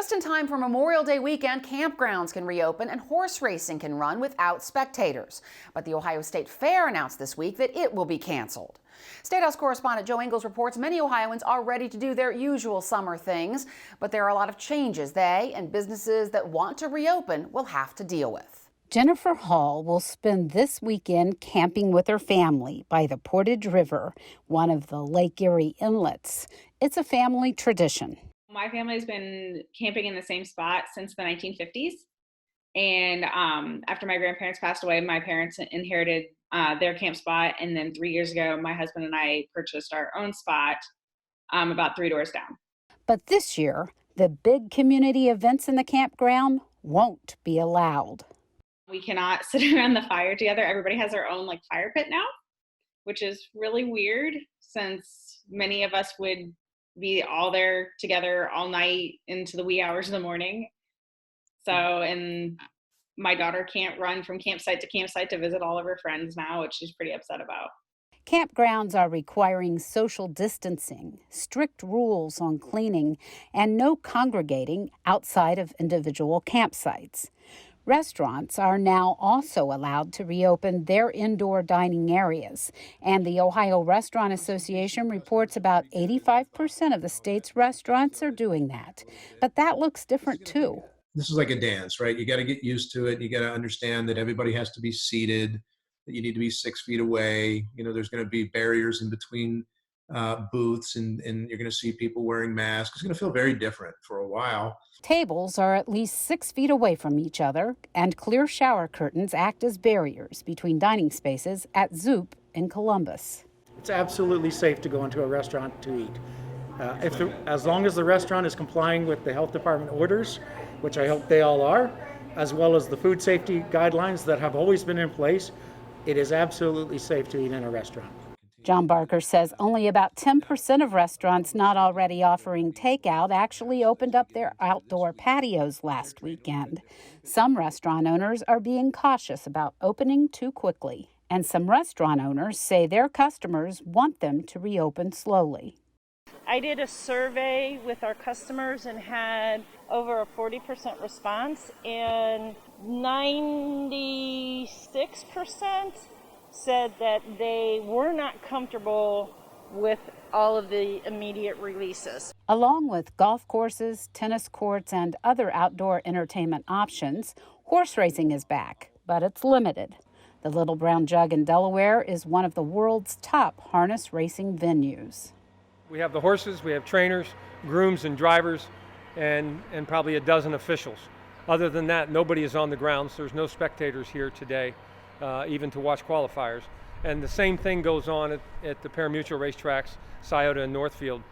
Just in time for Memorial Day weekend, campgrounds can reopen and horse racing can run without spectators. But the Ohio State Fair announced this week that it will be canceled. Statehouse correspondent Jo Ingles reports many Ohioans are ready to do their usual summer things, but there are a lot of changes they and businesses that want to reopen will have to deal with. Jennifer Hall will spend this weekend camping with her family by the Portage River, one of the Lake Erie inlets. It's a family tradition. My family's been camping in the same spot since the 1950s. And after my grandparents passed away, my parents inherited their camp spot. And then 3 years ago, my husband and I purchased our own spot about 3 doors down. But this year, the big community events in the campground won't be allowed. We cannot sit around the fire together. Everybody has their own fire pit now, which is really weird since many of us would be all there together all night into the wee hours of the morning. So, and my daughter can't run from campsite to campsite to visit all of her friends now, which she's pretty upset about. Campgrounds are requiring social distancing, strict rules on cleaning, and no congregating outside of individual campsites. Restaurants are now also allowed to reopen their indoor dining areas, and the Ohio Restaurant Association reports about 85% of the state's restaurants are doing that. But that looks different, too. This is like a dance, right? You got to get used to it. You got to understand that everybody has to be seated, that you need to be 6 feet away. You know, there's going to be barriers in between booths, and you're going to see people wearing masks. It's going to feel very different for a while. Tables are at least 6 feet away from each other, and clear shower curtains act as barriers between dining spaces at Zoup in Columbus. It's absolutely safe to go into a restaurant to eat. As long as the restaurant is complying with the health department orders, which I hope they all are, as well as the food safety guidelines that have always been in place, it is absolutely safe to eat in a restaurant. John Barker says only about 10% of restaurants not already offering takeout actually opened up their outdoor patios last weekend. Some restaurant owners are being cautious about opening too quickly, and some restaurant owners say their customers want them to reopen slowly. I did a survey with our customers and had over a 40% response, and 96% said that they were not comfortable with all of the immediate releases. Along with golf courses, tennis courts, and other outdoor entertainment options, horse racing is back, but it's limited. The Little Brown Jug in Delaware is one of the world's top harness racing venues. We have the horses, we have trainers, grooms, and drivers, and probably a dozen officials. Other than that, nobody is on the grounds. There's no spectators here today. Even to watch qualifiers. And the same thing goes on at the parimutuel racetracks, Scioto and Northfield.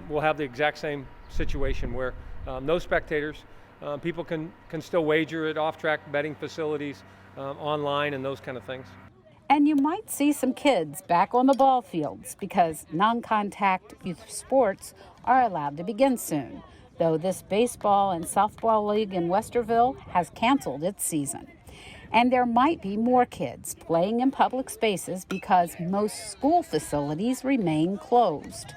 We'll have the exact same situation where no spectators. People can still wager at off-track betting facilities, online, and those kind of things. And you might see some kids back on the ball fields because non-contact youth sports are allowed to begin soon, though this baseball and softball league in Westerville has canceled its season. And there might be more kids playing in public spaces because most school facilities remain closed.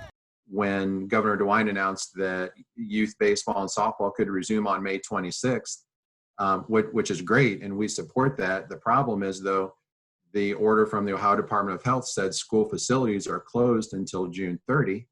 When Governor DeWine announced that youth baseball and softball could resume on May 26th, which is great, and we support that. The problem is, though, the order from the Ohio Department of Health said school facilities are closed until June 30,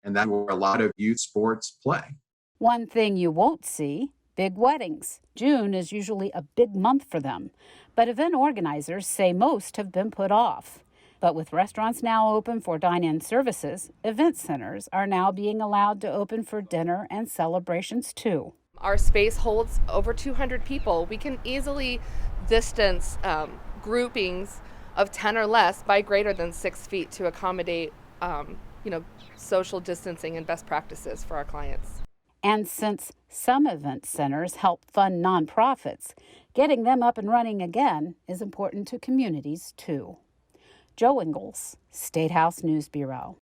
and that's where a lot of youth sports play. One thing you won't see: big weddings. June is usually a big month for them, but event organizers say most have been put off. But with restaurants now open for dine-in services, event centers are now being allowed to open for dinner and celebrations too. Our space holds over 200 people. We can easily distance groupings of 10 or less by greater than 6 feet to accommodate social distancing and best practices for our clients. And since some event centers help fund nonprofits, getting them up and running again is important to communities, too. Jo Ingles, Statehouse News Bureau.